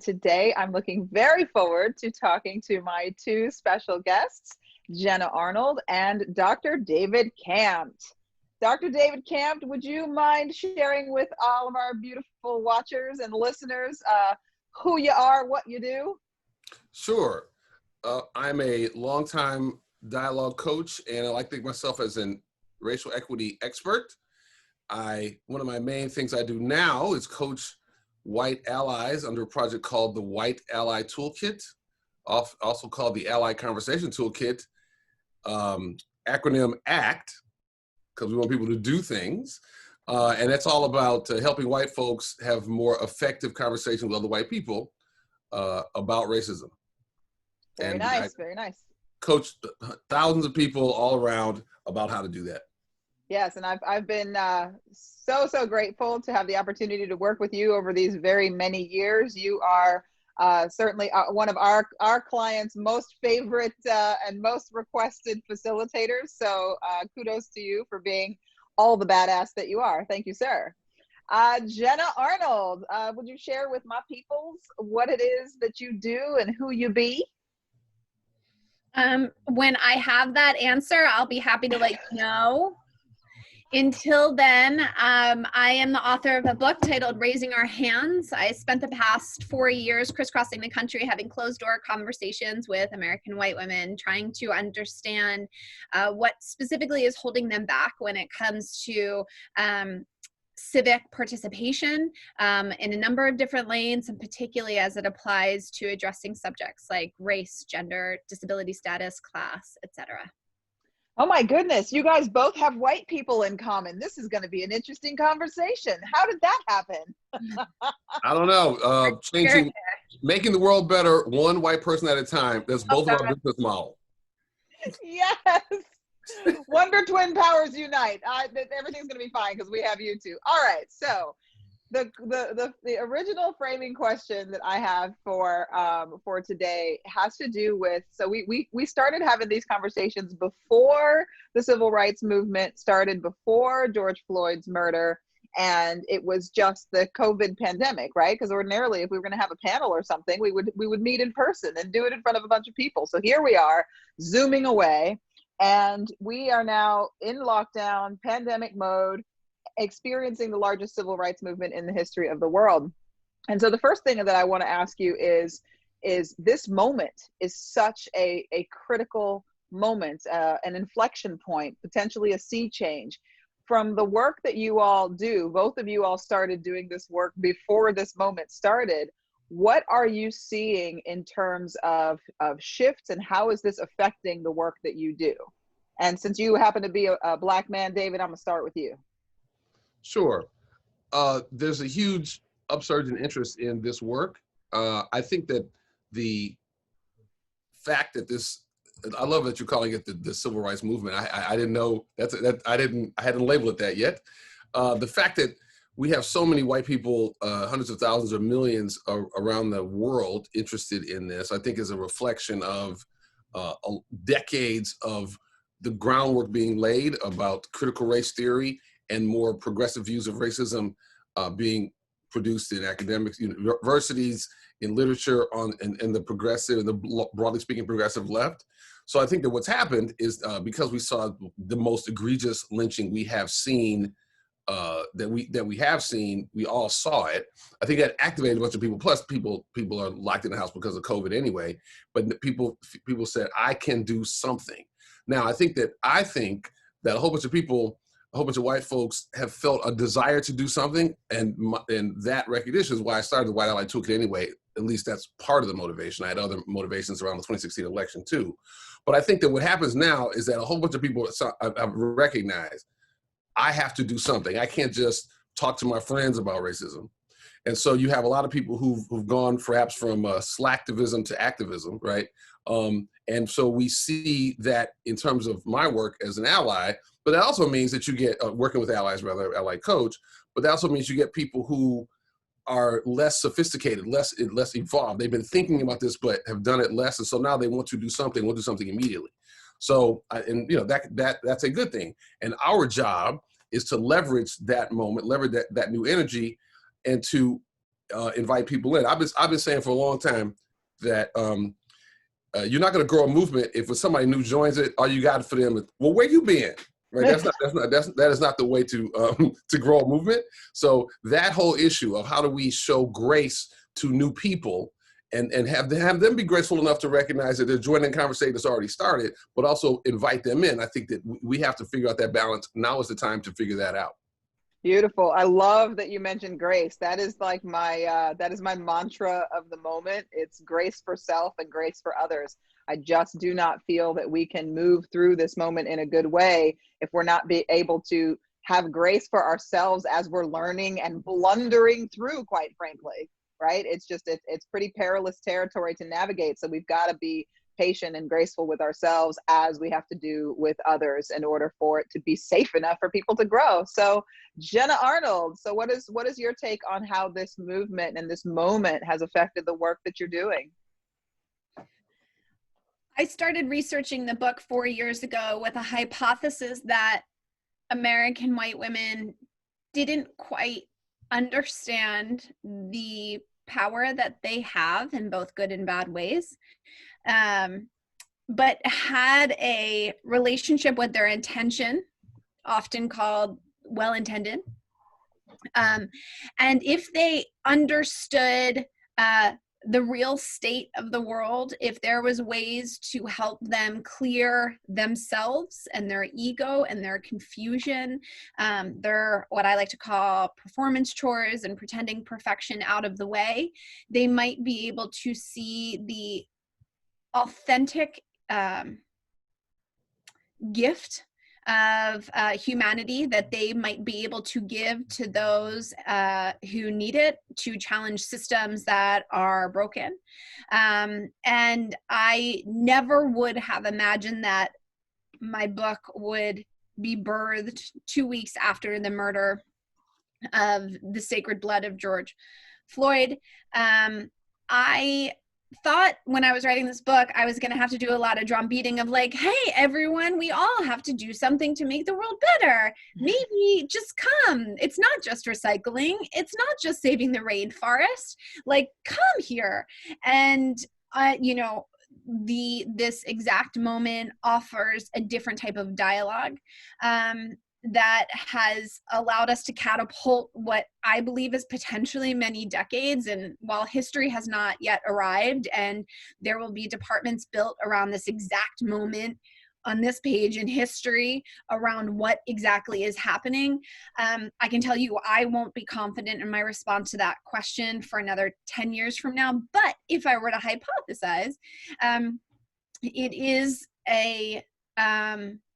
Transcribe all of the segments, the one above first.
Today, I'm looking very forward to talking to my two special guests, Jenna Arnold and Dr. David Campt. Dr. David Campt, would you mind sharing with all of our beautiful watchers and listeners who you are, what you do? Sure. I'm a longtime dialogue coach, and I like to think of myself as an racial equity expert. One of my main things I do now is coach white allies under a project called the White Ally Toolkit, also called the Ally Conversation Toolkit, acronym ACT, because we want people to do things. And that's all about helping white folks have more effective conversations with other white people about racism. Very nice, very nice. Coach thousands of people all around about how to do that. Yes, and I've been so grateful to have the opportunity to work with you over these very many years. You are certainly one of our clients' most favorite and most requested facilitators. So kudos to you for being all the badass that you are. Thank you, sir. Jenna Arnold, would you share with my peoples what it is that you do and who you be? When I have that answer, I'll be happy to let you know. Until then, I am the author of a book titled Raising Our Hands. I spent the past 4 years crisscrossing the country having closed-door conversations with American white women, trying to understand what specifically is holding them back when it comes to civic participation in a number of different lanes, and particularly as it applies to addressing subjects like race, gender, disability status, class, etc. Oh my goodness, you guys both have white people in common. This is going to be an interesting conversation. How did that happen? I don't know. Making the world better one white person at a time. That's both of our business model. Yes. Wonder Twin Powers unite. Everything's going to be fine because we have you two. All right. So the original framing question that I have for today has to do with, so we started having these conversations before the civil rights movement started, before George Floyd's murder, and it was just the COVID pandemic, right? Because ordinarily, if we were going to have a panel or something, we would meet in person and do it in front of a bunch of people. So here we are, zooming away, and we are now in lockdown, pandemic mode, experiencing the largest civil rights movement in the history of the world. And so the first thing that I want to ask you is this moment is such a critical moment, an inflection point, potentially a sea change. From the work that you all do, both of you all started doing this work before this moment started. What are you seeing in terms of shifts, and how is this affecting the work that you do? And since you happen to be a Black man, David, I'm gonna start with you. Sure. There's a huge upsurge in interest in this work. I think that the fact that I love that you're calling it the civil rights movement. I didn't know I hadn't labeled it that yet. The fact that we have so many white people, hundreds of thousands or millions around the world interested in this, I think is a reflection of decades of the groundwork being laid about critical race theory and more progressive views of racism being produced in academics, universities, in literature, in the progressive, and the broadly speaking progressive left. So I think that what's happened is because we saw the most egregious lynching we have seen, we all saw it. I think that activated a bunch of people. Plus, people are locked in the house because of COVID anyway. But people said, I can do something. Now, I think that a whole bunch of white folks have felt a desire to do something, and that recognition is why I started the White Ally Toolkit anyway. At least that's part of the motivation. I had other motivations around the 2016 election too. But I think that what happens now is that a whole bunch of people have recognized, I have to do something. I can't just talk to my friends about racism. And so you have a lot of people who've gone perhaps from slacktivism to activism, right? And so we see that in terms of my work as an ally, but that also means that you get, working with allies, rather, ally coach, but that also means you get people who are less sophisticated, less evolved. They've been thinking about this, but have done it less. And so now they want to do something, we'll do something immediately. So, that's a good thing. And our job is to leverage that moment, leverage that new energy, and to invite people in. I've been saying for a long time that you're not going to grow a movement if somebody new joins it. All you got for them is, well, where you been? Right? That is not the way to grow a movement. So that whole issue of how do we show grace to new people and have them be graceful enough to recognize that they're joining a conversation that's already started, but also invite them in. I think that we have to figure out that balance. Now is the time to figure that out. Beautiful. I love that you mentioned grace. That is like my mantra of the moment. It's grace for self and grace for others. I just do not feel that we can move through this moment in a good way if we're not able to have grace for ourselves as we're learning and blundering through, quite frankly, right? It's pretty perilous territory to navigate. So we've got to be patient and graceful with ourselves as we have to do with others in order for it to be safe enough for people to grow. So Jenna Arnold, so what is your take on how this movement and this moment has affected the work that you're doing? I started researching the book 4 years ago with a hypothesis that American white women didn't quite understand the power that they have in both good and bad ways. But had a relationship with their intention, often called well-intended. And if they understood the real state of the world, if there was ways to help them clear themselves and their ego and their confusion, their what I like to call performance chores and pretending perfection out of the way, they might be able to see the authentic gift of humanity that they might be able to give to those who need it, to challenge systems that are broken. And I never would have imagined that my book would be birthed 2 weeks after the murder of the sacred blood of George Floyd. I thought when I was writing this book, I was going to have to do a lot of drum beating of like, hey, everyone, we all have to do something to make the world better. Maybe just come. It's not just recycling. It's not just saving the rainforest. Like, come here. And, this exact moment offers a different type of dialogue that has allowed us to catapult what I believe is potentially many decades. And while history has not yet arrived, and there will be departments built around this exact moment on this page in history around what exactly is happening, I can tell you I won't be confident in my response to that question for another 10 years from now. But if I were to hypothesize,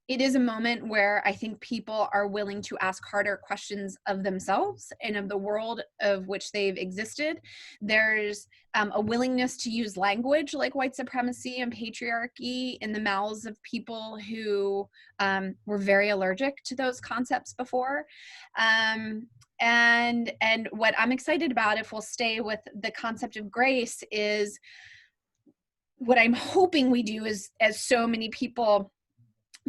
it is a moment where I think people are willing to ask harder questions of themselves and of the world of which they've existed. There's a willingness to use language like white supremacy and patriarchy in the mouths of people who were very allergic to those concepts before. And what I'm excited about, if we'll stay with the concept of grace, is what I'm hoping we do is, as so many people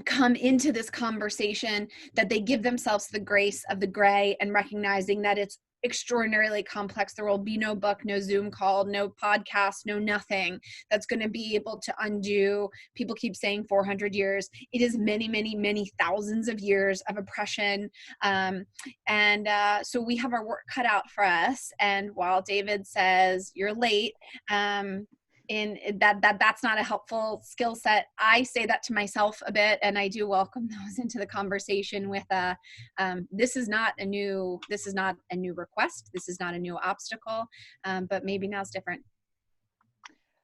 come into this conversation, that they give themselves the grace of the gray and recognizing that it's extraordinarily complex. There will be no book, no Zoom call, no podcast, no nothing that's going to be able to undo. People keep saying 400 years. It is many, many, many thousands of years of oppression. So we have our work cut out for us. And while David says you're late, in that's not a helpful skill set, I say that to myself a bit, and I do welcome those into the conversation with this is not a new request, this is not a new obstacle, but maybe now's different.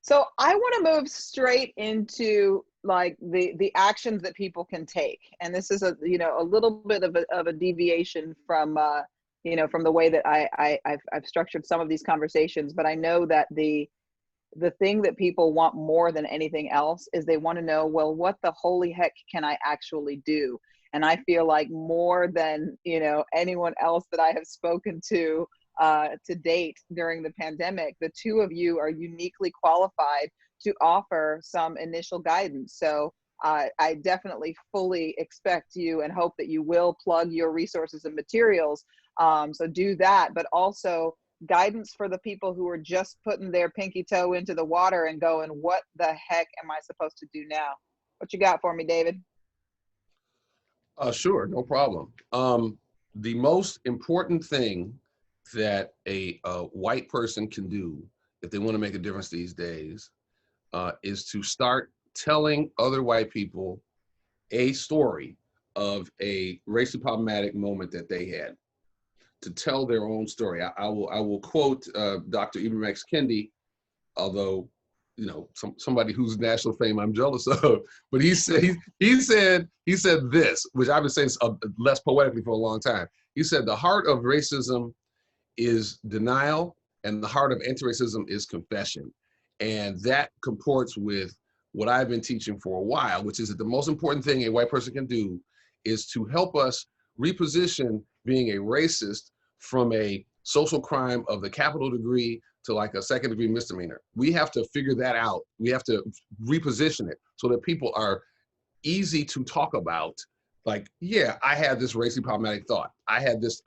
So I want to move straight into like the actions that people can take, and this is a little bit of a deviation from from the way that I've structured some of these conversations, but I know that the thing that people want more than anything else is they want to know, well, what the holy heck can I actually do? And I feel like more than, anyone else that I have spoken to date during the pandemic, the two of you are uniquely qualified to offer some initial guidance. So I definitely fully expect you and hope that you will plug your resources and materials. So do that, but also guidance for the people who are just putting their pinky toe into the water and going, what the heck am I supposed to do now? What you got for me, David? Sure, no problem. The most important thing that a white person can do if they want to make a difference these days is to start telling other white people a story of a racially problematic moment that they had, to tell their own story. I will quote Dr. Ibram X. Kendi, although somebody whose national fame I'm jealous of, but he said this, which I've been saying less poetically for a long time. He said, the heart of racism is denial, and the heart of anti-racism is confession. And that comports with what I've been teaching for a while, which is that the most important thing a white person can do is to help us reposition being a racist from a social crime of the capital degree to like a second-degree misdemeanor. We have to figure that out. We have to reposition it so that people are easy to talk about. Like, yeah, I had this racially problematic thought. I had this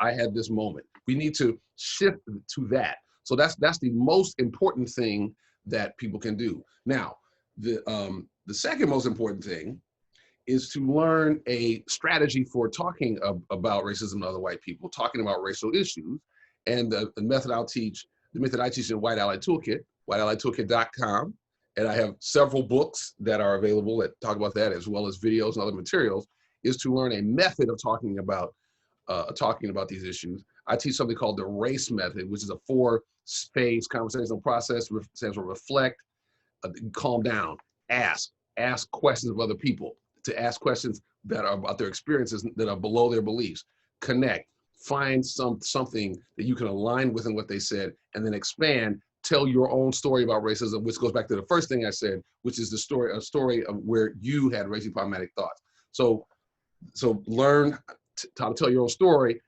moment. We need to shift to that. So that's the most important thing that people can do. Now, the second most important thing is to learn a strategy for talking about racism to other white people, talking about racial issues. And the method I teach in White Ally Toolkit, whiteallytoolkit.com. And I have several books that are available that talk about that, as well as videos and other materials, is to learn a method of talking about these issues. I teach something called the RACE method, which is a 4-phase conversational process. Stands for reflect, calm down, ask questions of other people, to ask questions that are about their experiences that are below their beliefs, connect, find something that you can align with in what they said, and then expand, tell your own story about racism, which goes back to the first thing I said, which is a story of where you had racially problematic thoughts. So learn how to tell your own story.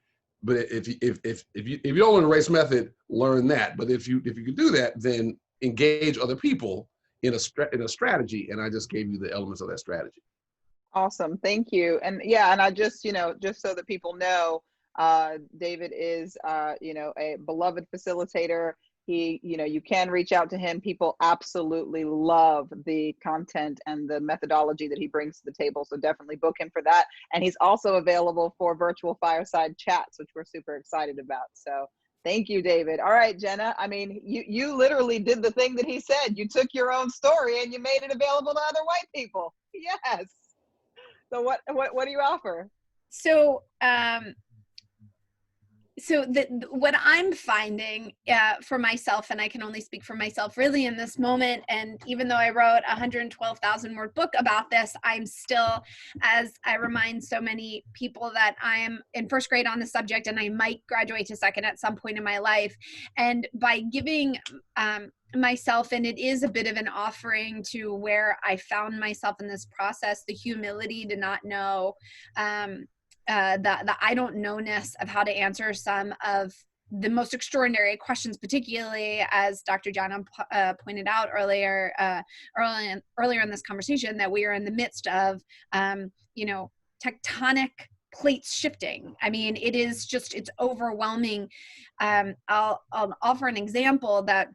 But if you don't learn the RACE method, learn that. But if you can do that, then engage other people in a strategy. And I just gave you the elements of that strategy. Awesome, thank you. And yeah, and I just just so that people know, David is a beloved facilitator. He, you can reach out to him. People absolutely love the content and the methodology that he brings to the table. So definitely book him for that. And he's also available for virtual fireside chats, which we're super excited about. So thank you, David. All right, Jenna. I mean, you literally did the thing that he said. You took your own story and you made it available to other white people. Yes. So what do you offer? So, what I'm finding for myself, and I can only speak for myself really in this moment, and even though I wrote a 112,000 word book about this, I'm still, as I remind so many people, that I am in first grade on the subject and I might graduate to second at some point in my life. And by giving myself, and it is a bit of an offering to where I found myself in this process, the humility to not know, the I don't know-ness of how to answer some of the most extraordinary questions, particularly as Dr. Jana pointed out earlier in this conversation, that we are in the midst of, tectonic plates shifting. I mean, it's overwhelming. I'll offer an example that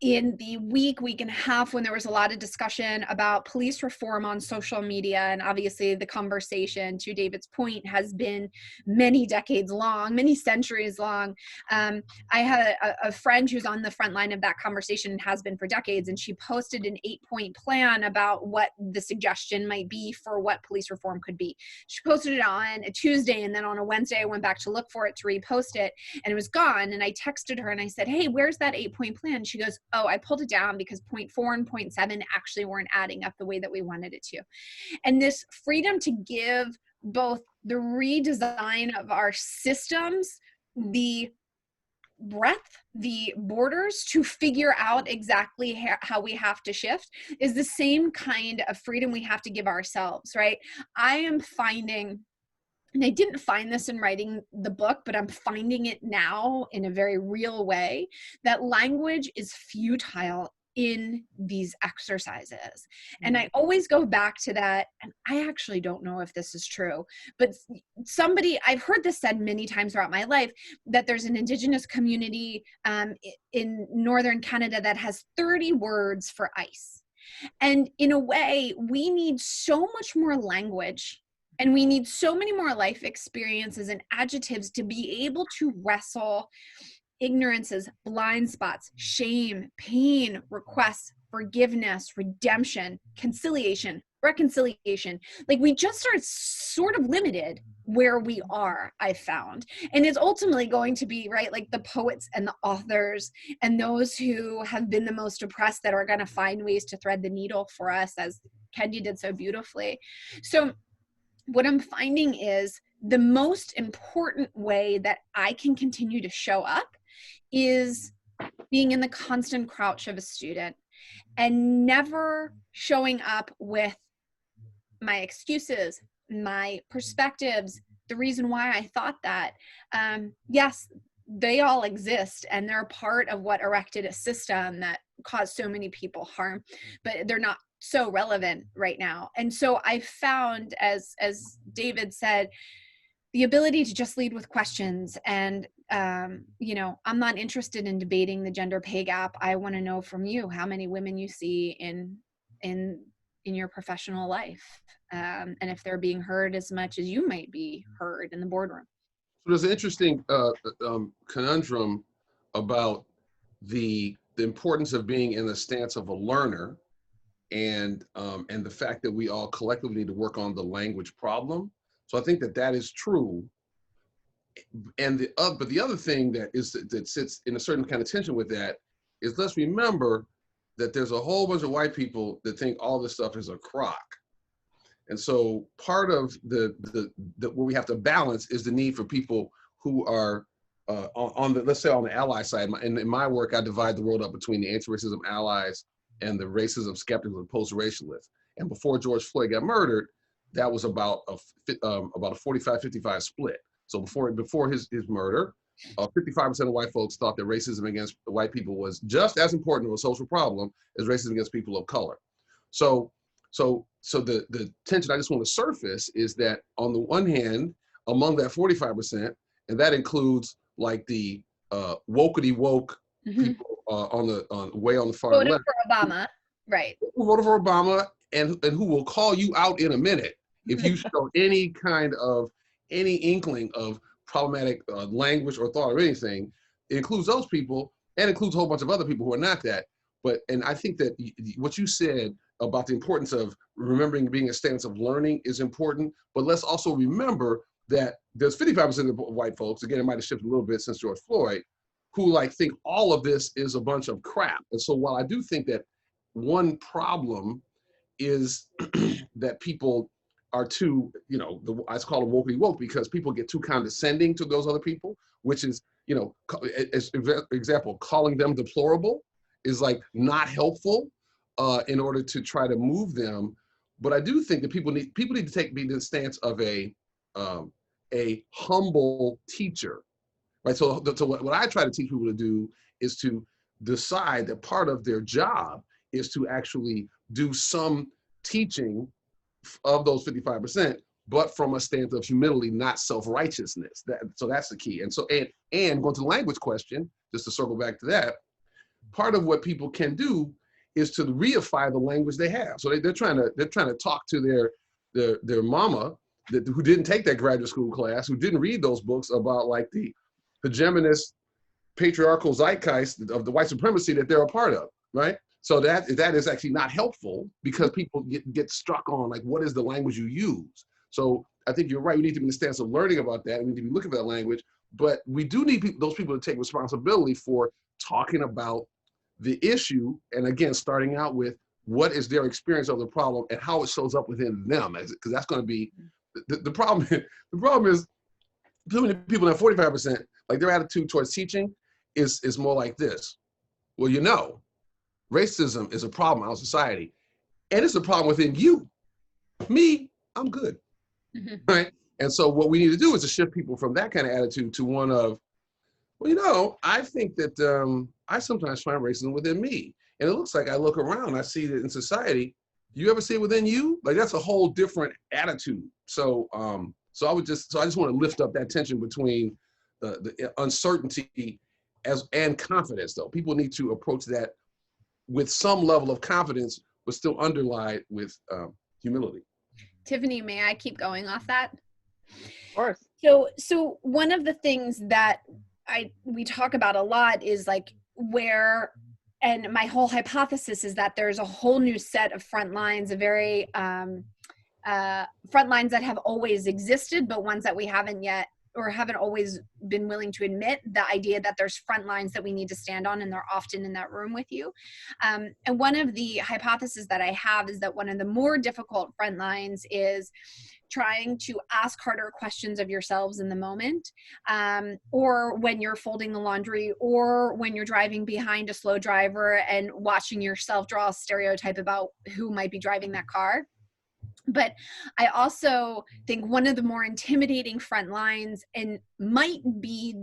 in the week and a half, when there was a lot of discussion about police reform on social media, and obviously the conversation, to David's point, has been many decades long, many centuries long. I had a friend who's on the front line of that conversation and has been for decades, and she posted an 8-point plan about what the suggestion might be for what police reform could be. She posted it on a Tuesday, and then on a Wednesday I went back to look for it to repost it, and it was gone. And I texted her and I said, hey, where's that 8-point plan? She goes, oh, I pulled it down because point 4 and point 7 actually weren't adding up the way that we wanted it to. And this freedom to give both the redesign of our systems, the breadth, the borders to figure out exactly how we have to shift, is the same kind of freedom we have to give ourselves, right? I am finding, and I didn't find this in writing the book, but I'm finding it now in a very real way, that language is futile in these exercises. And I always go back to that, and I actually don't know if this is true, but I've heard this said many times throughout my life, that there's an Indigenous community in Northern Canada that has 30 words for ice. And in a way, we need so much more language, and we need so many more life experiences and adjectives to be able to wrestle ignorances, blind spots, shame, pain, requests, forgiveness, redemption, conciliation, reconciliation. Like, we just are sort of limited where we are, I found. And it's ultimately going to be, right, like the poets and the authors and those who have been the most oppressed that are going to find ways to thread the needle for us, as Kendi did so beautifully. So what I'm finding is the most important way that I can continue to show up is being in the constant crouch of a student and never showing up with my excuses, my perspectives, the reason why I thought that. Yes, they all exist, and they're part of what erected a system that caused so many people harm, but they're not so relevant right now. And so I found, as David said, the ability to just lead with questions. And, you know, I'm not interested in debating the gender pay gap. I want to know from you how many women you see in your professional life, and if they're being heard as much as you might be heard in the boardroom. So there's an interesting conundrum about the importance of being in the stance of a learner, and the fact that we all collectively need to work on the language problem. So I think that is true. And but the other thing that sits in a certain kind of tension with that is, let's remember that there's a whole bunch of white people that think all this stuff is a crock. And so part of what we have to balance is the need for people who are let's say on the ally side. In my work, I divide the world up between the anti-racism allies and the racism skeptics and post-racialists. And before George Floyd got murdered, that was about a 45-55 split. So before his murder, 55% of white folks thought that racism against white people was just as important of a social problem as racism against people of color. So the tension I just want to surface is that, on the one hand, among that 45%, and that includes like the wokety woke people way on the far voted left, for Obama, right? Who voted for Obama and who will call you out in a minute if you show any inkling of problematic language or thought or anything. It includes those people, and includes a whole bunch of other people who are not that. And I think that what you said about the importance of remembering being a stance of learning is important, but let's also remember that there's 55% of white folks, again, it might have shifted a little bit since George Floyd, who think all of this is a bunch of crap. And so while I do think that one problem is that people are too, I call them wokey woke, because people get too condescending to those other people, which is, as example, calling them deplorable is not helpful in order to try to move them. But I do think that people need to be the stance of a humble teacher, right? So what I try to teach people to do is to decide that part of their job is to actually do some teaching of those 55%, but from a stance of humility, not self-righteousness. So that's the key. And so, and going to the language question, just to circle back to that, part of what people can do is to reify the language they have. So they're trying to talk to their mama who didn't take that graduate school class, who didn't read those books about the hegemonist patriarchal zeitgeist of the white supremacy that they're a part of, right? So that is actually not helpful, because people get struck on what is the language you use. So I think you're right. We need to be in the stance of learning about that. We need to be looking for that language, but we do need those people to take responsibility for talking about the issue. And again, starting out with what is their experience of the problem and how it shows up within them, because that's going to be the problem. The problem is too many people in that 45%, their attitude towards teaching is more like this. Well, racism is a problem in our society, and it's a problem within you. Me, I'm good, right? And so what we need to do is to shift people from that kind of attitude to one of, I think that I sometimes find racism within me. And it looks like I look around, I see that in society, you ever see it within you? Like that's a whole different attitude. So I just want to lift up that tension between the uncertainty and confidence though. People need to approach that with some level of confidence, but still underlie with humility. Tiffany, may I keep going off that? Of course. So one of the things that we talk about a lot is like where, and my whole hypothesis is that there's a whole new set of front lines, a very front lines that have always existed, but ones that we haven't yet or haven't always been willing to admit, the idea that there's front lines that we need to stand on, and they're often in that room with you. And one of the hypotheses that I have is that one of the more difficult front lines is trying to ask harder questions of yourselves in the moment, or when you're folding the laundry, or when you're driving behind a slow driver and watching yourself draw a stereotype about who might be driving that car. But I also think one of the more intimidating front lines, and might be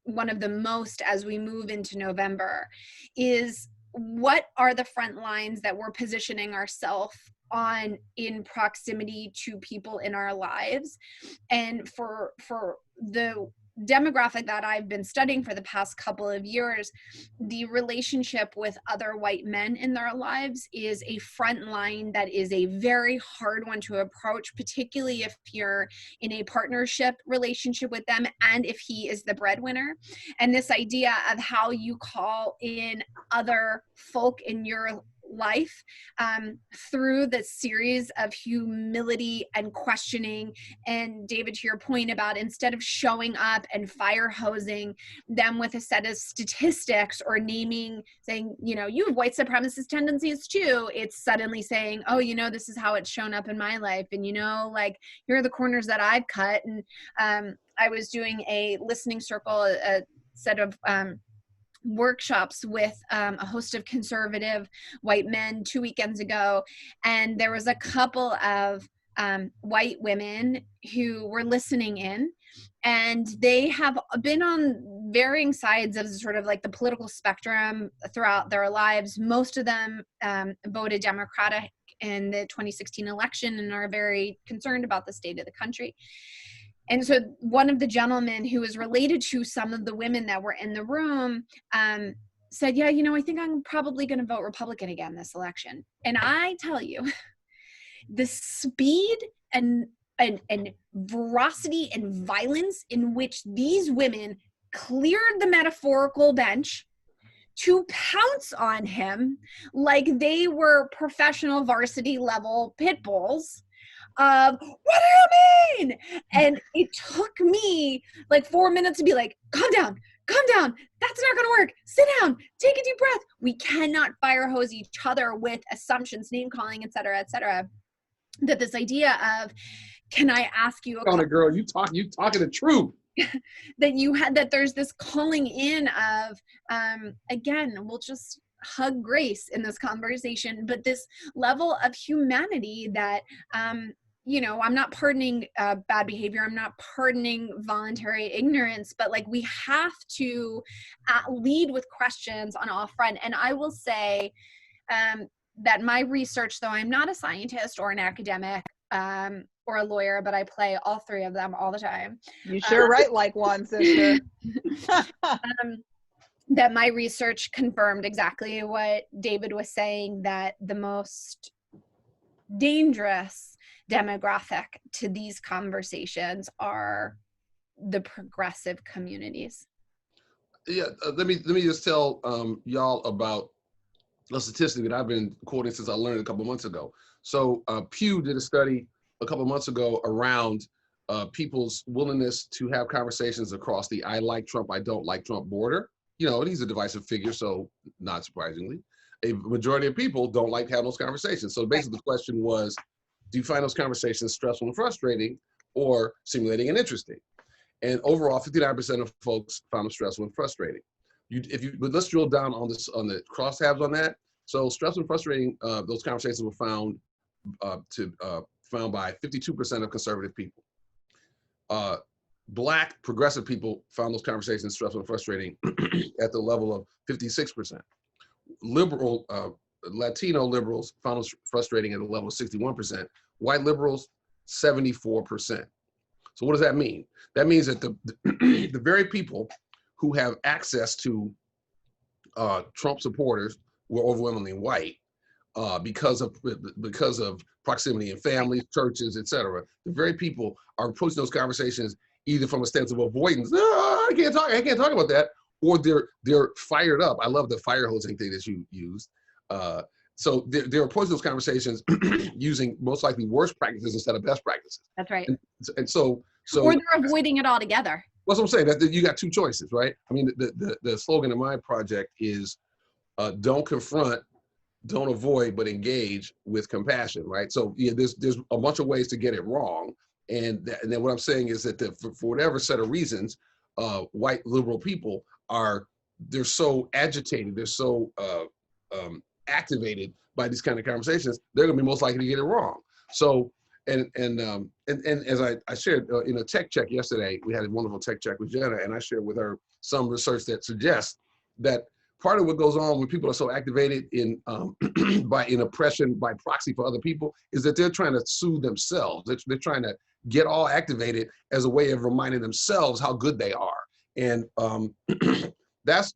one of the most as we move into November, is what are the front lines that we're positioning ourselves on in proximity to people in our lives. And for the demographic that I've been studying for the past couple of years, the relationship with other white men in their lives is a front line that is a very hard one to approach, particularly if you're in a partnership relationship with them and if he is the breadwinner. And this idea of how you call in other folk in your life through the series of humility and questioning. And David, to your point about instead of showing up and fire hosing them with a set of statistics or naming, saying, you know, you have white supremacist tendencies too, it's suddenly saying, oh, you know, this is how it's shown up in my life. And, you know, like, here are the corners that I've cut. And I was doing a listening circle, a set of workshops with a host of conservative white men 2 weekends ago, and there was a couple of white women who were listening in, and they have been on varying sides of sort of like the political spectrum throughout their lives. Most of them voted Democratic in the 2016 election and are very concerned about the state of the country. And so one of the gentlemen who was related to some of the women that were in the room said, yeah, you know, I think I'm probably going to vote Republican again this election. And I tell you, the speed and veracity and violence in which these women cleared the metaphorical bench to pounce on him like they were professional varsity level pit bulls of, what do you mean? And it took me like 4 minutes to be like, calm down, that's not gonna work, sit down, take a deep breath. We cannot fire hose each other with assumptions, name calling, et cetera, that this idea of, can I ask you a girl, you talking the truth. that there's this calling in of, again, we'll just hug grace in this conversation, but this level of humanity that, you know, I'm not pardoning bad behavior, I'm not pardoning voluntary ignorance, but like we have to lead with questions on all front. And I will say that my research, though I'm not a scientist or an academic or a lawyer, but I play all three of them all the time. You sure write like one, sister. That my research confirmed exactly what David was saying, that the most dangerous demographic to these conversations are the progressive communities. Yeah, let me just tell y'all about a statistic that I've been quoting since I learned a couple months ago. So Pew did a study a couple months ago around people's willingness to have conversations across the I like Trump, I don't like Trump border. You know, he's a divisive figure, so not surprisingly, a majority of people don't like having those conversations. So basically the question was, do you find those conversations stressful and frustrating, or stimulating and interesting? And overall, 59% of folks found them stressful and frustrating. But let's drill down on this, on the crosstabs on that. So stressful and frustrating, those conversations were found found by 52% of conservative people. Black progressive people found those conversations stressful and frustrating at the level of 56%. Latino liberals found it frustrating at a level of 61%. White liberals, 74%. So what does that mean? That means that the very people who have access to Trump supporters were overwhelmingly white because of proximity in families, churches, etc. The very people are approaching those conversations either from a stance of avoidance, I can't talk about that, or they're fired up. I love the fire hosing thing that you used. So they're approaching those conversations using most likely worst practices instead of best practices. That's right. And so or they're avoiding it altogether. That's what I'm saying. That you got two choices, right? I mean, the slogan of my project is don't confront, don't avoid, but engage with compassion, right? So yeah, there's a bunch of ways to get it wrong. And then what I'm saying is that for whatever set of reasons, white liberal people they're so agitated, they're so activated by these kind of conversations, they're gonna be most likely to get it wrong. So, and as I shared in a tech check yesterday, we had a wonderful tech check with Jenna, and I shared with her some research that suggests that part of what goes on when people are so activated in oppression by proxy for other people is that they're trying to soothe themselves. They're trying to get all activated as a way of reminding themselves how good they are. And that's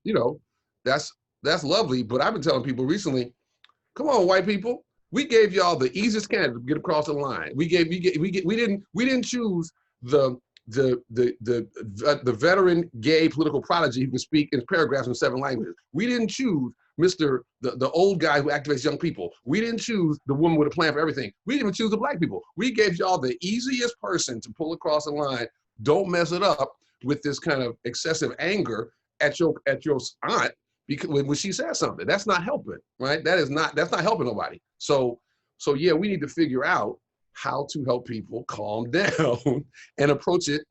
lovely. But I've been telling people recently, come on, white people, we gave y'all the easiest candidate to get across the line. We didn't choose the veteran gay political prodigy who can speak in paragraphs in 7 languages. We didn't choose the old guy who activates young people. We didn't choose the woman with a plan for everything. We didn't even choose the black people. We gave y'all the easiest person to pull across the line. Don't mess it up with this kind of excessive anger at your aunt because when she says something. That's not helping, right? That's not helping nobody. So yeah, we need to figure out how to help people calm down and approach it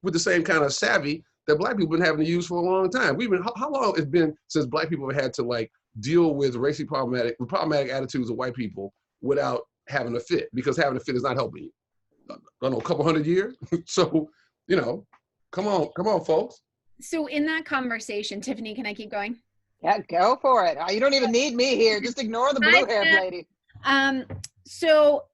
with the same kind of savvy that black people have been having to use for a long time. How long it's been since black people have had to like deal with racially problematic attitudes of white people without having a fit, because having a fit is not helping you. I don't know, a couple hundred years. So, come on, folks. So in that conversation, Tiffany, can I keep going? Yeah, go for it. You don't even need me here. Just ignore the blue-haired lady. So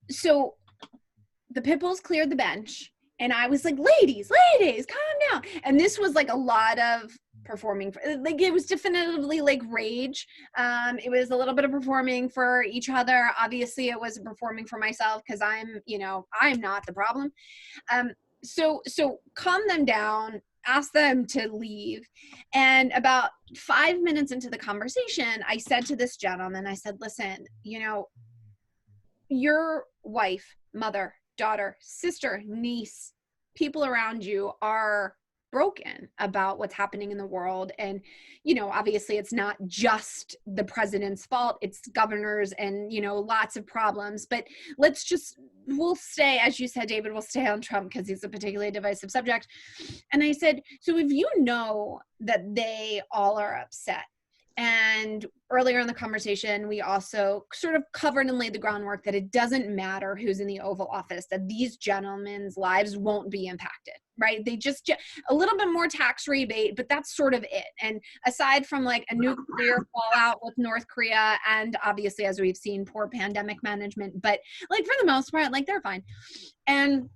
the pit bulls cleared the bench, and I was like, ladies, calm down. And this was like a lot of performing, like it was definitively like rage. It was a little bit of performing for each other. Obviously it was performing for myself because I'm not the problem. So calm them down, ask them to leave. And about 5 minutes into the conversation, I said to this gentleman, I said, listen, your wife, mother, daughter, sister, niece, people around you are broken about what's happening in the world. And, obviously it's not just the president's fault, it's governors and, lots of problems, but we'll stay, as you said, David, we'll stay on Trump because he's a particularly divisive subject. And I said, so if you know that they all are upset, and earlier in the conversation, we also sort of covered and laid the groundwork that it doesn't matter who's in the Oval Office, that these gentlemen's lives won't be impacted, right? They just a little bit more tax rebate, but that's sort of it. And aside from like a nuclear fallout with North Korea, and obviously, as we've seen, poor pandemic management, but like for the most part, like they're fine. And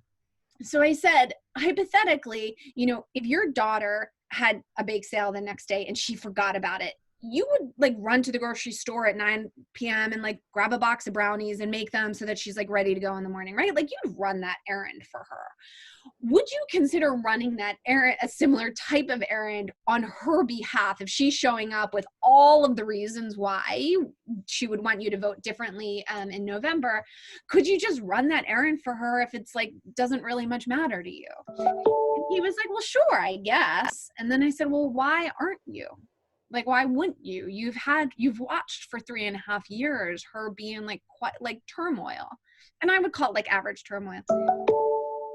so I said, hypothetically, if your daughter had a bake sale the next day and she forgot about it, you would like run to the grocery store at 9 p.m. and like grab a box of brownies and make them so that she's like ready to go in the morning, right? Like you'd run that errand for her. Would you consider running that errand, a similar type of errand on her behalf, if she's showing up with all of the reasons why she would want you to vote differently in November? Could you just run that errand for her if it's like, doesn't really much matter to you? And he was like, well, sure, I guess. And then I said, well, why aren't you? Like, why wouldn't you? You've watched for 3.5 years her being like quite like turmoil, and I would call it like average turmoil.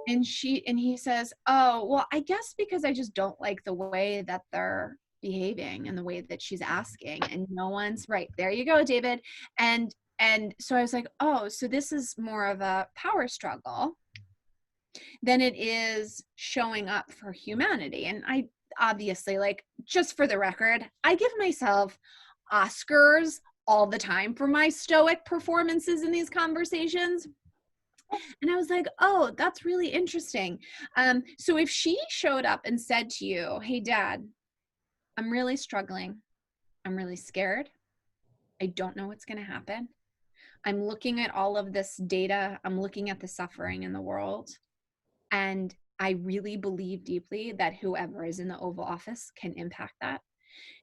And he says, oh, well, I guess because I just don't like the way that they're behaving and the way that she's asking, and no one's right. There you go, David. And so I was like, oh, so this is more of a power struggle than it is showing up for humanity. And I obviously, like, just for the record, I give myself Oscars all the time for my stoic performances in these conversations. And I was like, oh, that's really interesting. So if she showed up and said to you, hey, Dad, I'm really struggling. I'm really scared. I don't know what's going to happen. I'm looking at all of this data. I'm looking at the suffering in the world. And I really believe deeply that whoever is in the Oval Office can impact that.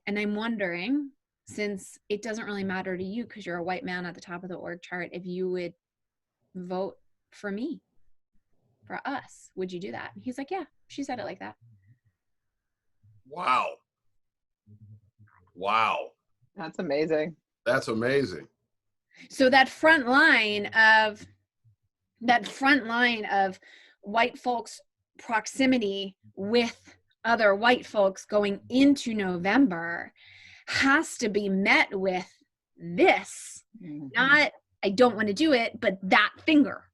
And I'm wondering, since it doesn't really matter to you because you're a white man at the top of the org chart, if you would vote for me, for us, would you do that? And he's like, yeah, she said it like that. Wow. Wow. That's amazing. That's amazing. So that front line of white folks' proximity with other white folks going into November has to be met with this, not I don't want to do it, but that finger.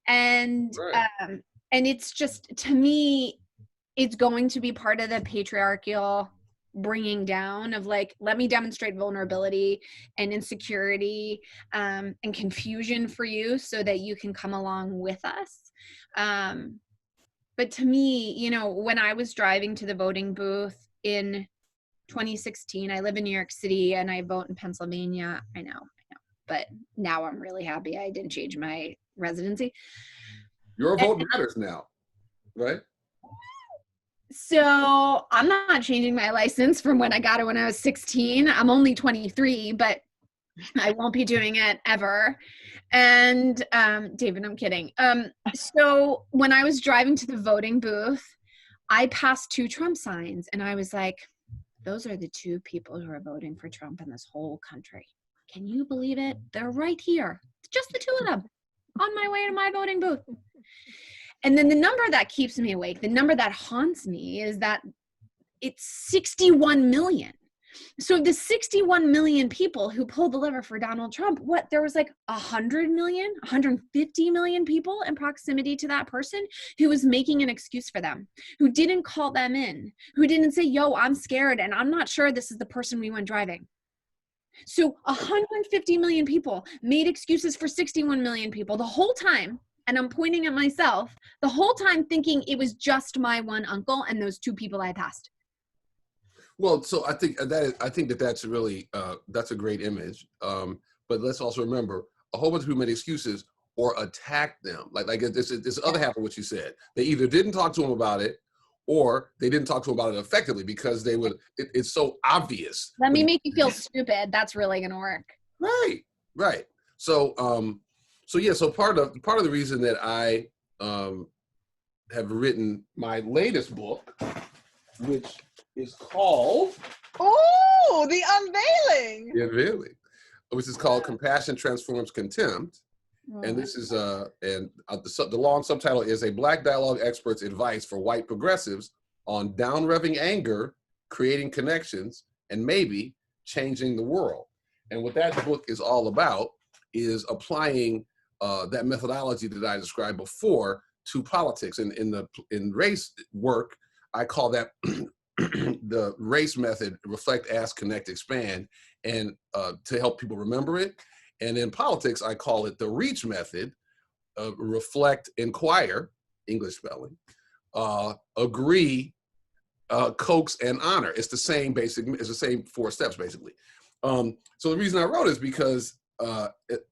And Right. And it's just, to me, it's going to be part of the patriarchal bringing down of like, let me demonstrate vulnerability and insecurity and confusion for you so that you can come along with us. But to me, you know, when I was driving to the voting booth in 2016, I live in New York City and I vote in Pennsylvania. I know, but now I'm really happy I didn't change my residency. Your vote matters now, right? So I'm not changing my license from when I got it when I was 16. I'm only 23, but I won't be doing it ever. And David, I'm kidding. So when I was driving to the voting booth, I passed 2 Trump signs and I was like, those are the 2 people who are voting for Trump in this whole country. Can you believe it? They're right here. Just the 2 of them on my way to my voting booth. And then the number that keeps me awake, the number that haunts me is that it's 61 million. So the 61 million people who pulled the lever for Donald Trump, there was like 100 million, 150 million people in proximity to that person who was making an excuse for them, who didn't call them in, who didn't say, yo, I'm scared and I'm not sure this is the person we want driving. So 150 million people made excuses for 61 million people the whole time. And I'm pointing at myself the whole time thinking it was just my one uncle and those 2 people I passed. Well, so I think that's really that's a great image. But let's also remember a whole bunch of people made excuses or attacked them. Like this other half of what you said. They either didn't talk to him about it, or they didn't talk to him about it effectively because they would. It's so obvious. Let me make you feel stupid. That's really gonna work. Right. So so part of the reason that I have written my latest book, which is called The Unveiling, which is called Compassion Transforms Contempt. And this is the long subtitle is A Black Dialogue Expert's Advice for White Progressives on Down-Revving Anger, Creating Connections, and Maybe Changing the World. And what that book is all about is applying that methodology that I described before to politics. And in race work, I call that the race method: reflect, ask, connect, expand, and to help people remember it. And in politics, I call it the reach method: reflect, inquire, English spelling, agree, coax, and honor. It's the same 4 steps basically. So the reason I wrote is because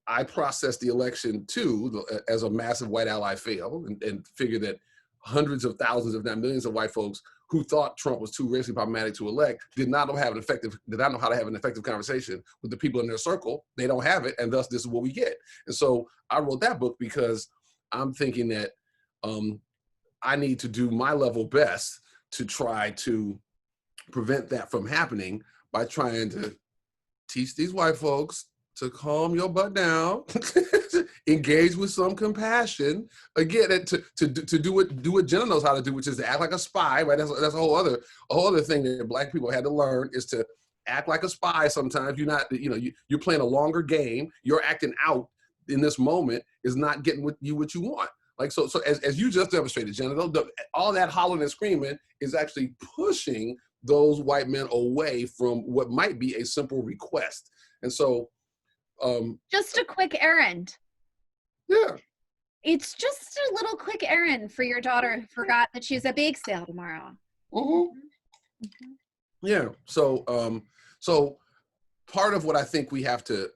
I processed the election too as a massive white ally fail, and figured that hundreds of thousands, if not millions, of white folks who thought Trump was too racially problematic to elect did not know how to have an effective conversation with the people in their circle. They don't have it, and thus this is what we get. And so I wrote that book because I'm thinking that I need to do my level best to try to prevent that from happening by trying to teach these white folks to calm your butt down, engage with some compassion. Again, to do what Jenna knows how to do, which is to act like a spy. Right? That's a whole other thing that Black people had to learn, is to act like a spy. Sometimes you're playing a longer game. You're acting out in this moment is not getting what you want. Like so as you just demonstrated, Jenna, all that hollering and screaming is actually pushing those white men away from what might be a simple request. And so, just a quick errand. yeah. It's just a little quick errand for your daughter who forgot that she's a bake sale tomorrow. Yeah. So, so part of what I think we have to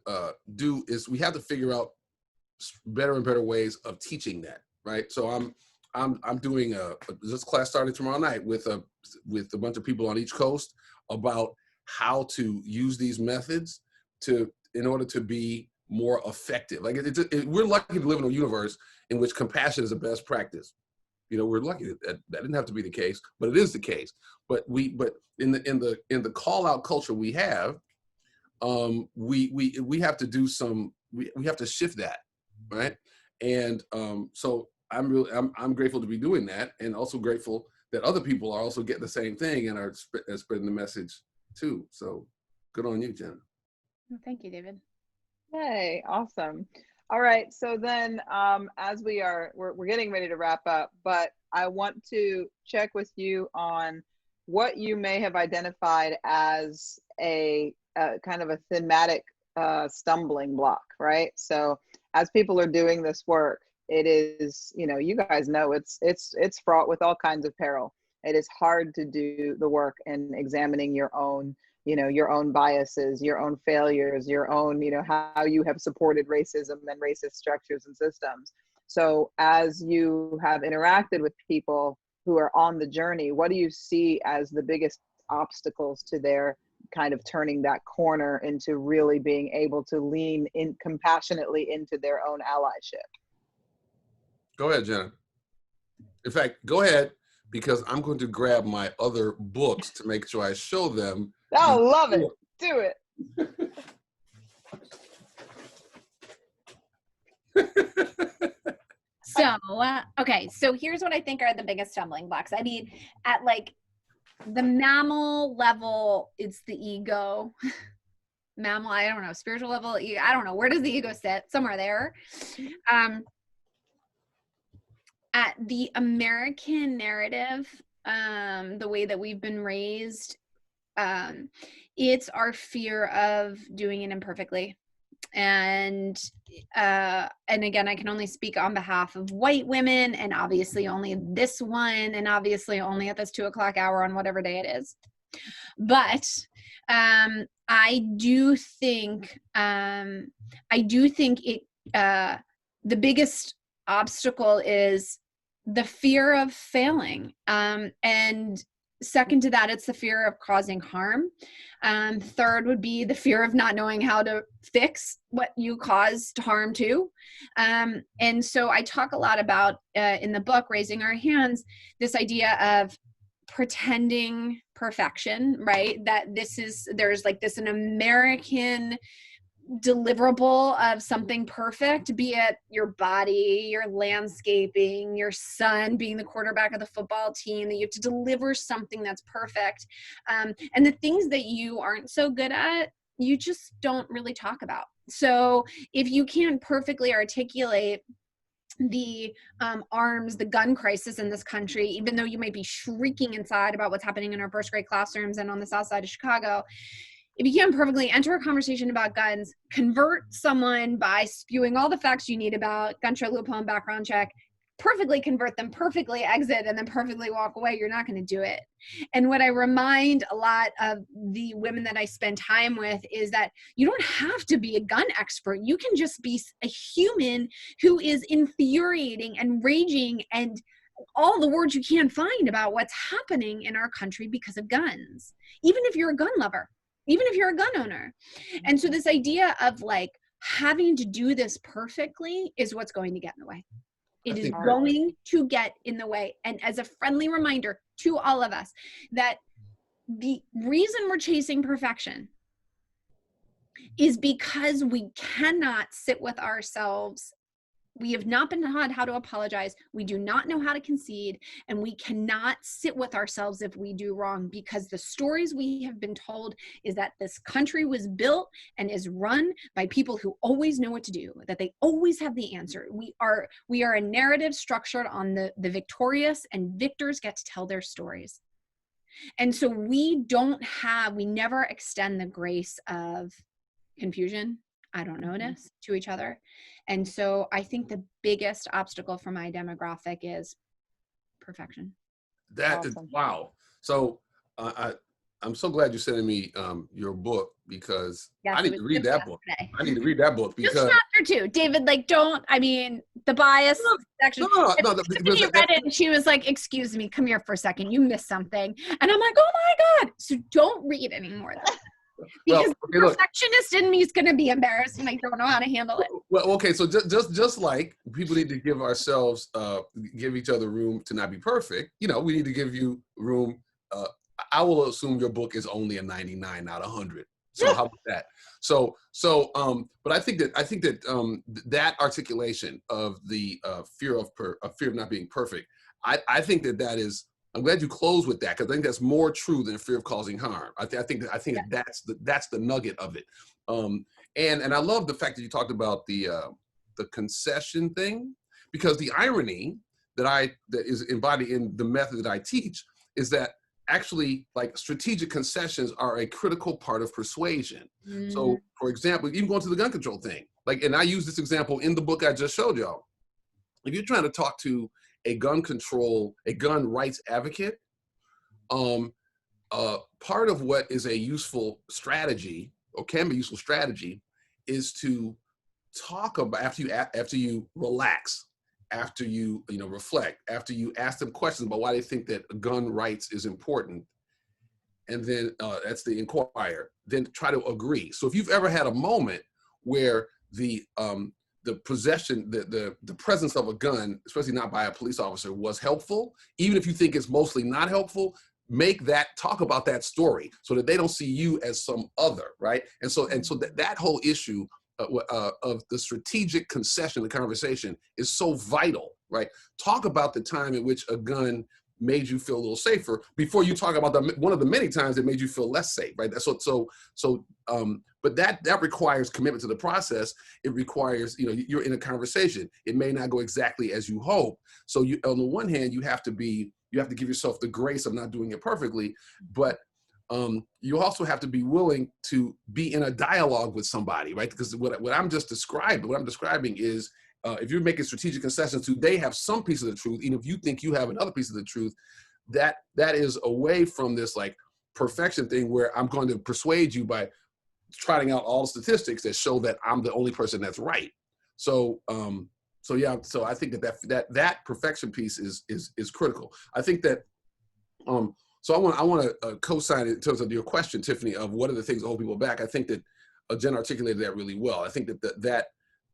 do is we have to figure out better and better ways of teaching that, right? So I'm doing this class starting tomorrow night with a bunch of people on each coast about how to use these methods in order to be more effective. Like we're lucky to live in a universe in which compassion is a best practice. You know, we're lucky that didn't have to be the case, but it is the case. But in the call out culture we have, we have to do we have to shift that, right? And so I'm grateful to be doing that, and also grateful that other people are also getting the same thing and are spreading the message too. So good on you, Jenna. Well, thank you, David. Hey, awesome. All right, so then as we're getting ready to wrap up, but I want to check with you on what you may have identified as a kind of a thematic stumbling block, right? So as people are doing this work, it is, you know, you guys know it's fraught with all kinds of peril. It is hard to do the work in examining your own, you know, your own biases, your own failures, your own, you know, how you have supported racism and racist structures and systems. So as you have interacted with people who are on the journey, what do you see as the biggest obstacles to their kind of turning that corner into really being able to lean in compassionately into their own allyship? Go ahead, Jenna. In fact, go ahead, because I'm going to grab my other books to make sure I show them. I love it. Do it. So, okay, so here's what I think are the biggest stumbling blocks. I mean, at like the mammal level, it's the ego. Mammal, I don't know, spiritual level, I don't know. Where does the ego sit? Somewhere there. At the American narrative, the way that we've been raised, it's our fear of doing it imperfectly. And again, I can only speak on behalf of white women, and obviously only this one, and obviously only at this 2:00 hour on whatever day it is. But I do think it the biggest obstacle is the fear of failing, and second to that, it's the fear of causing harm. Third would be the fear of not knowing how to fix what you caused harm to. And so I talk a lot about in the book, Raising Our Hands, this idea of pretending perfection, right? That there's like this an American deliverable of something perfect, be it your body, your landscaping, your son being the quarterback of the football team, that you have to deliver something that's perfect. And the things that you aren't so good at, you just don't really talk about. So if you can't perfectly articulate the arms, the gun crisis in this country, even though you might be shrieking inside about what's happening in our first grade classrooms and on the south side of Chicago, if you can't perfectly enter a conversation about guns, convert someone by spewing all the facts you need about gun show loophole and background check, perfectly convert them, perfectly exit, and then perfectly walk away, you're not going to do it. And what I remind a lot of the women that I spend time with is that you don't have to be a gun expert. You can just be a human who is infuriating and raging and all the words you can find about what's happening in our country because of guns, even if you're a gun lover, even if you're a gun owner. And so this idea of like having to do this perfectly is what's going to get in the way. It is going to get in the way. And as a friendly reminder to all of us, that the reason we're chasing perfection is because we cannot sit with ourselves. We have not been taught how to apologize. We do not know how to concede, and we cannot sit with ourselves if we do wrong, because the stories we have been told is that this country was built and is run by people who always know what to do, that they always have the answer. We are a narrative structured on the victorious, and victors get to tell their stories. And so we never extend the grace of confusion, I don't know-ness to each other. And so I think the biggest obstacle for my demographic is perfection. That is, wow. So I'm so glad you're sending me your book, because Yes, I need to read that book. I need to read that book because just chapter 2, David. Like, the bias section. No, Tiffany read it and she was like, "Excuse me, come here for a second. You missed something." And I'm like, "Oh my god!" So don't read anymore, because the perfectionist in me is going to be embarrassed and I don't know how to handle it. Well, okay. So just like people need to give ourselves, give each other room to not be perfect. You know, we need to give you room. I will assume your book is only a 99 out of 100. So how about that? But I think that that articulation of the fear of not being perfect, I think that is. I'm glad you closed with that, because I think that's more true than fear of causing harm. I think that's the nugget of it. And I love the fact that you talked about the concession thing, because the irony that is embodied in the method that I teach is that actually, like, strategic concessions are a critical part of persuasion. So, for example, even going to the gun control thing, like, and I use this example in the book I just showed y'all. If you're trying to talk to a gun rights advocate, part of what is a useful strategy, or can be useful strategy, is to talk about, after you relax, after you reflect, after you ask them questions about why they think that gun rights is important, and then that's the inquire, then try to agree. So if you've ever had a moment where the possession, the presence of a gun, especially not by a police officer, was helpful, even if you think it's mostly not helpful, talk about that story so that they don't see you as some other, right? And so that whole issue of the strategic concession, the conversation, is so vital, right? Talk about the time in which a gun made you feel a little safer before you talk about one of the many times it made you feel less safe, right? But that requires commitment to the process. It requires, you're in a conversation. It may not go exactly as you hope. So on the one hand, you have to give yourself the grace of not doing it perfectly, but you also have to be willing to be in a dialogue with somebody, right? Because what I'm describing is, if you're making strategic concessions to, they have some piece of the truth, even if you think you have another piece of the truth, that is away from this like perfection thing where I'm going to persuade you by trotting out all the statistics that show that I'm the only person that's right. So I think that perfection piece is critical. I think that so I want to co-sign in terms of your question, Tiffany, of what are the things that hold people back. I think that Jen articulated that really well. I think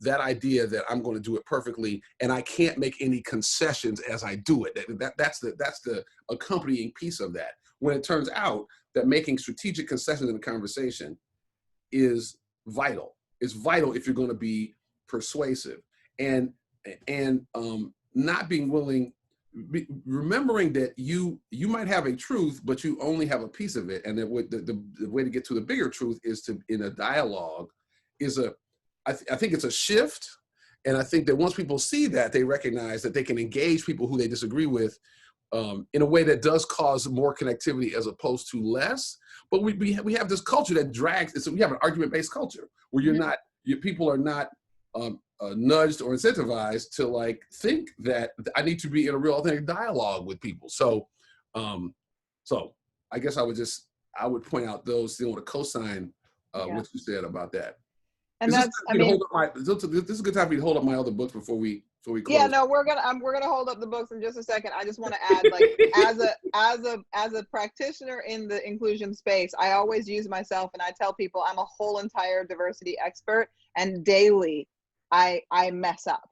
that idea that I'm going to do it perfectly and I can't make any concessions as I do it. That's the accompanying piece of that. When it turns out that making strategic concessions in a conversation is vital. It's vital if you're going to be persuasive, and not being willing, remembering that you might have a truth, but you only have a piece of it, and that the way to get to the bigger truth is to, in a dialogue, I think it's a shift. And I think that once people see that, they recognize that they can engage people who they disagree with in a way that does cause more connectivity as opposed to less. But we have this culture that drags. We have an argument-based culture where people are not nudged or incentivized to like think that I need to be in a real authentic dialogue with people. So I guess I would point out those, to co-sign what you said about that. And this is a good time for me to hold up my other books before we close. Yeah, no, we're gonna hold up the books in just a second. I just want to add, like, as a practitioner in the inclusion space, I always use myself, and I tell people I'm a whole entire diversity expert, and daily I mess up.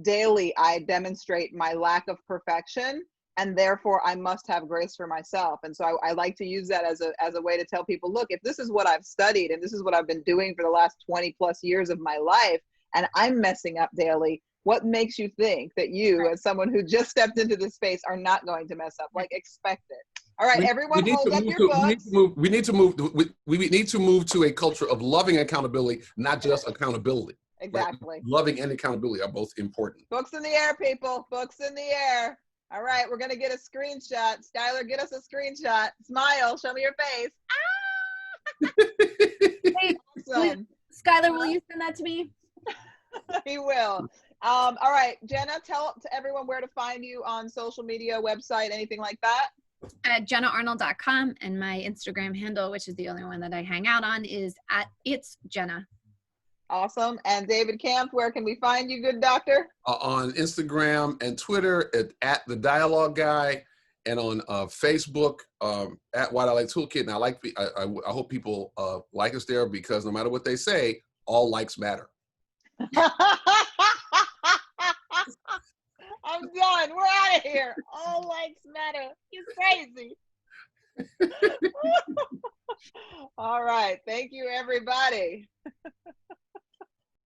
Daily I demonstrate my lack of perfection, and therefore I must have grace for myself. And so I like to use that as a way to tell people, look, if this is what I've studied and this is what I've been doing for the last 20 plus years of my life, and I'm messing up daily, what makes you think that you, as someone who just stepped into this space, are not going to mess up? Like, expect it. All right, everyone hold up your books. We need to move to a culture of loving accountability, not just accountability. Exactly. Right? Loving and accountability are both important. Books in the air, people. Books in the air. All right, we're gonna get a screenshot. Skylar, get us a screenshot. Smile, show me your face. Hey, Awesome. Skylar, will you send that to me? He will. All right, Jenna, tell to everyone where to find you on social media, website, anything like that. At jennaarnold.com, and my Instagram handle, which is the only one that I hang out on, is @it's Jenna. Awesome. And David Campt, where can we find you, good doctor? On Instagram and Twitter at the Dialogue Guy, and on Facebook at What I Like Toolkit. And I hope people like us there, because no matter what they say, all likes matter. I'm done. We're out of here. All likes matter. He's crazy. All right. Thank you, everybody.